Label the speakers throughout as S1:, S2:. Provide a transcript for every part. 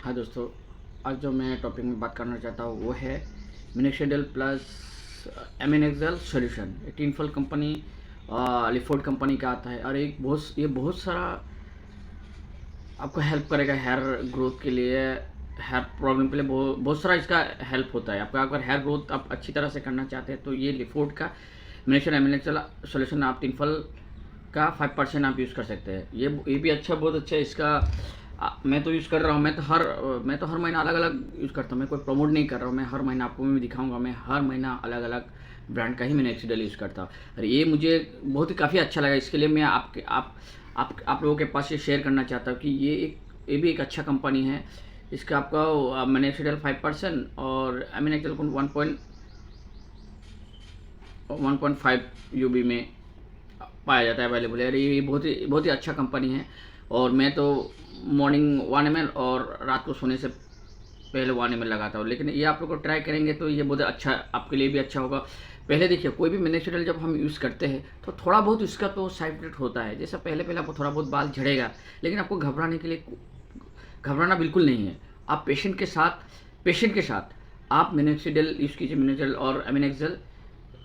S1: हाँ दोस्तों, आज जो मैं टॉपिक में बात करना चाहता हूँ वो है मिनोक्सिडिल प्लस एमिनेक्सल सॉल्यूशन। टिनफल कंपनी लिफोर्ड कंपनी का आता है और ये बहुत सारा आपको हेल्प करेगा हेयर ग्रोथ के लिए, हेयर प्रॉब्लम के लिए बहुत सारा इसका हेल्प होता है। आपका अगर हेयर ग्रोथ आप अच्छी तरह से करना चाहते हैं तो ये लिफोर्ड का मिनोक्सिडिल एमिनेक्सल सॉल्यूशन आप टिनफल का 5% आप यूज़ कर सकते हैं। ये भी अच्छा, बहुत अच्छा है इसका। मैं तो यूज़ कर रहा हूँ। मैं तो हर महीना अलग अलग यूज़ करता हूँ। मैं कोई प्रमोट नहीं कर रहा हूँ। मैं हर महीना आपको भी दिखाऊंगा। मैं हर महीना अलग अलग ब्रांड का ही मिनोक्सिडिल यूज़ करता हूँ और ये मुझे बहुत ही काफ़ी अच्छा लगा। इसके लिए मैं आप लोगों के पास ये शेयर करना चाहता हूँ कि ये भी एक अच्छा कंपनी है। इसका आपका मिनोक्सिडिल 5% और एमिनेक्सिल 1.5 यूबी में पाया जाता है, अवेलेबल है। ये बहुत ही अच्छा कंपनी है। और मैं तो मॉर्निंग 1 ml और रात को सोने से पहले 1 ml लगाता हूँ। लेकिन ये आप लोग को ट्राई करेंगे तो ये बहुत अच्छा, आपके लिए भी अच्छा होगा। पहले देखिए, कोई भी मिनोक्सिडिल जब हम यूज़ करते हैं तो थोड़ा बहुत इसका तो साइड इफेक्ट होता है। जैसे पहले आपको थोड़ा बहुत बाल झड़ेगा, लेकिन आपको घबराना बिल्कुल नहीं है। आप पेशेंट के साथ आप मिनोक्सिडिल यूज़ कीजिए, मिनोक्सिडिल और एमिनेक्सल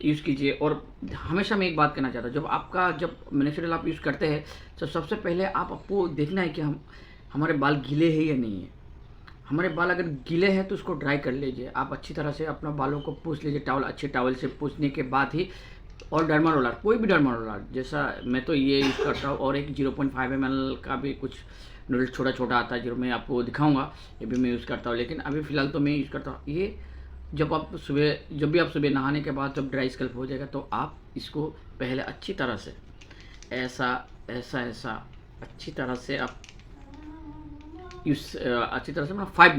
S1: यूज़ कीजिए। और हमेशा मैं एक बात कहना चाहता हूँ, जब मिनोक्सिडिल आप यूज़ करते हैं तो सबसे पहले आपको देखना है कि हमारे बाल गीले हैं या नहीं है। हमारे बाल अगर गीले हैं तो उसको ड्राई कर लीजिए। आप अच्छी तरह से अपना बालों को पूछ लीजिए, अच्छे टॉवल से पूछने के बाद ही। और डर्मा रोलर, कोई भी डर्मा रोलर, जैसा मैं तो ये यूज़ करता हूँ। और एक 0.5 ml का भी कुछ नूडल छोटा छोटा आता है जो मैं आपको दिखाऊंगा, ये भी मैं यूज़ करता हूँ। लेकिन अभी फ़िलहाल तो मैं यूज़ करता हूँ ये। जब भी आप सुबह नहाने के बाद जब ड्राई स्कल्प हो जाएगा तो आप इसको पहले अच्छी तरह से ऐसा ऐसा ऐसा अच्छी तरह से आप अच्छी तरह से मतलब 5-10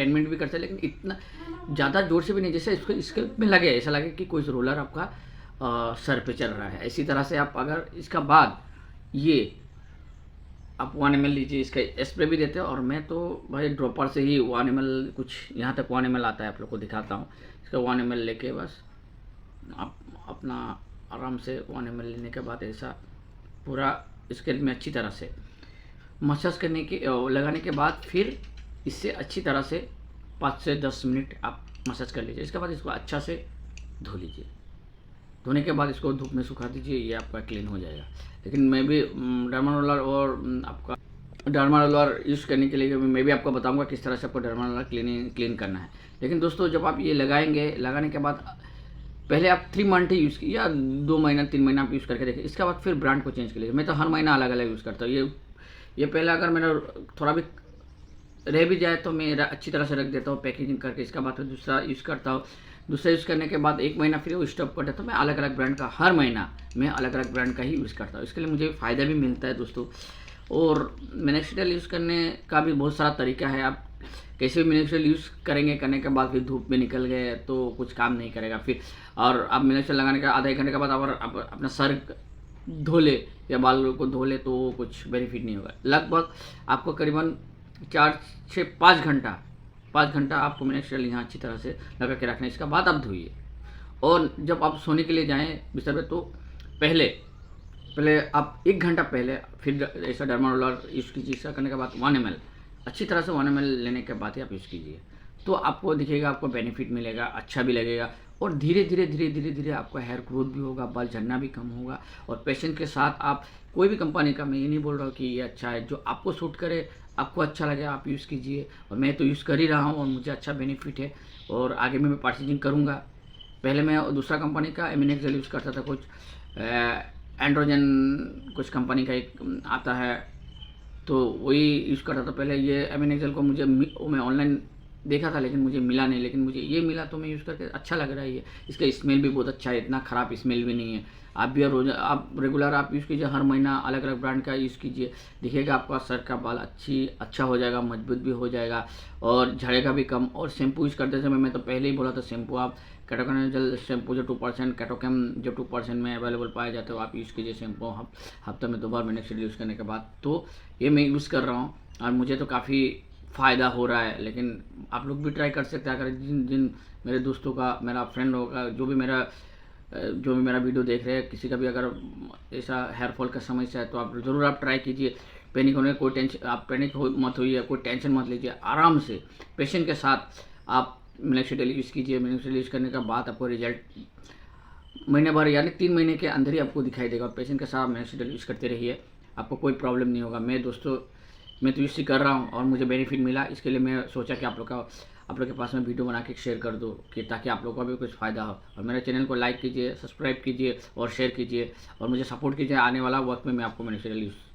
S1: मिनट भी कर सकते, लेकिन इतना ज़्यादा ज़ोर से भी नहीं, जैसे इसको स्कल्प में लगे, ऐसा लगे कि कोई रोलर आपका सर पे चल रहा है। इसी तरह से आप अगर इसका बाद ये आप 1 ml लीजिए। इसका स्प्रे भी देते हैं और मैं तो भाई ड्रॉपर से ही 1 ml, कुछ यहाँ तक 1 ml आता है, आप लोग को दिखाता हूँ। इसका 1 ml लेके बस आप अपना आराम से 1 ml लेने के बाद ऐसा पूरा स्कैल्प में अच्छी तरह से मसाज लगाने के बाद फिर इससे अच्छी तरह से 5 से 10 मिनट आप मसाज कर लीजिए। इसके बाद इसको अच्छा से धो लीजिए। धोने के बाद इसको धूप में सुखा दीजिए, ये आपका क्लीन हो जाएगा। लेकिन मैं भी डर्मा रोलर और आपका डर्मा रोलर यूज़ करने के लिए मैं भी आपको बताऊंगा किस तरह से आपको डर्मा रोलर क्लीन करना है। लेकिन दोस्तों, जब आप ये लगाने के बाद पहले आप 3 मंथ ही यूज़ कीजिए या 2 महीना 3 महीना आप यूज़ करके देखिए। इसके बाद फिर ब्रांड को चेंज कर लीजिए। मैं तो हर महीना अलग अलग यूज़ करता हूँ। ये पहले अगर मेरा थोड़ा भी रह भी जाए तो मैं अच्छी तरह से रख देता हूँ पैकेजिंग करके। इसका बाद फिर दूसरा यूज़ करता हूँ। दूसरा यूज़ करने के बाद 1 महीना फिर वो स्टॉप कर देता हूँ। मैं अलग अलग ब्रांड का हर महीना मैं अलग अलग ब्रांड का ही यूज़ करता हूँ। इसके लिए मुझे फ़ायदा भी मिलता है दोस्तों। और मिनोक्सिडिल यूज़ करने का भी बहुत सारा तरीका है। आप कैसे भी मिनोक्सिडिल यूज़ करने के बाद फिर धूप में निकल गए तो कुछ काम नहीं करेगा फिर। और आप मिनोक्सिडिल लगाने का आधा 1 घंटे के बाद आप अपना सर धो ले या बाल को धो ले तो कुछ बेनिफिट नहीं होगा। लगभग आपको करीबन 4 से 5 घंटा आपको मिनोक्सिडिल यहाँ अच्छी तरह से लगा के रखना है। इसके बाद आप धोइए। और जब आप सोने के लिए जाएँ बिस्तर पे तो पहले आप 1 घंटा पहले फिर ऐसा डर्मा रोलर यूज़ कीजिए। इसका करने के बाद 1 ml अच्छी तरह से 1 ml लेने के बाद ही आप यूज़ कीजिए। तो आपको दिखेगा, आपको बेनिफिट मिलेगा, अच्छा भी लगेगा। और धीरे धीरे आपका हेयर ग्रोथ भी होगा, बाल झड़ना भी कम होगा। और पेशेंट के साथ आप कोई भी कंपनी का, मैं ये नहीं बोल रहा हूँ कि ये अच्छा है, जो आपको सूट करे, आपको अच्छा लगे आप यूज़ कीजिए। और मैं तो यूज़ कर ही रहा हूँ और मुझे अच्छा बेनिफिट है और आगे मैं परचेजिंग करूँगा। पहले मैं दूसरा कंपनी का एमिनेक्सल यूज़ करता था, कुछ एंड्रोजन कुछ कंपनी का एक आता है, तो वही यूज़ करता था पहले। ये एमिनेक्सल को मैं ऑनलाइन देखा था लेकिन मुझे मिला नहीं, लेकिन मुझे ये मिला तो मैं यूज़ करके अच्छा लग रहा है। ये इसका स्मेल भी बहुत अच्छा है, इतना ख़राब स्मेल भी नहीं है। आप रेगुलर आप यूज़ कीजिए, हर महीना अलग अलग ब्रांड का यूज़ कीजिए। दिखेगा आपका सर का बाल अच्छा हो जाएगा, मजबूत भी हो जाएगा और झड़ेगा भी कम। और शैम्पू यूज़ करते समय मैं तो पहले ही बोला था, शैम्पू आप कैटोकैनजल शैम्पू जो 2%, कैटोकैम जो 2% में अवेलेबल पाए जाते हो आप यूज़ कीजिए शैम्पू हफ्ते में 2 बार मिनोक्सिडिल यूज़ करने के बाद। तो ये मैं यूज़ कर रहा हूँ और मुझे तो काफ़ी फ़ायदा हो रहा है। लेकिन आप लोग भी ट्राई कर सकते हैं। अगर जिन मेरे दोस्तों का, मेरा फ्रेंड होगा, जो भी मेरा वीडियो देख रहे हैं, किसी का भी अगर ऐसा हेयर फॉल का समस्या है तो आप ज़रूर ट्राई कीजिए। पैनिक होने कोई टेंशन, आप पैनिक मत होइए, कोई टेंशन मत लीजिए, आराम से पेशेंस के साथ आप मिनोक्सिडिल यूज़ कीजिए। मिनोक्सिडिल यूज़ करने के बाद आपको रिजल्ट महीने भर यानी 3 महीने के अंदर ही आपको दिखाई देगा। पेशेंट के साथ मिनोक्सिडिल यूज़ करते रहिए, आपको कोई प्रॉब्लम नहीं होगा। मैं दोस्तों मैं तो यूज़ कर रहा हूँ और मुझे बेनिफिट मिला, इसके लिए मैं सोचा कि आप लोग के पास में वीडियो बना के शेयर कर दूँ कि ताकि आप लोगों को भी कुछ फ़ायदा हो। और मेरे चैनल को लाइक कीजिए, सब्सक्राइब कीजिए और शेयर कीजिए और मुझे सपोर्ट कीजिए। आने वाला वक्त में मैं आपको मिनोक्सिडिल यूज़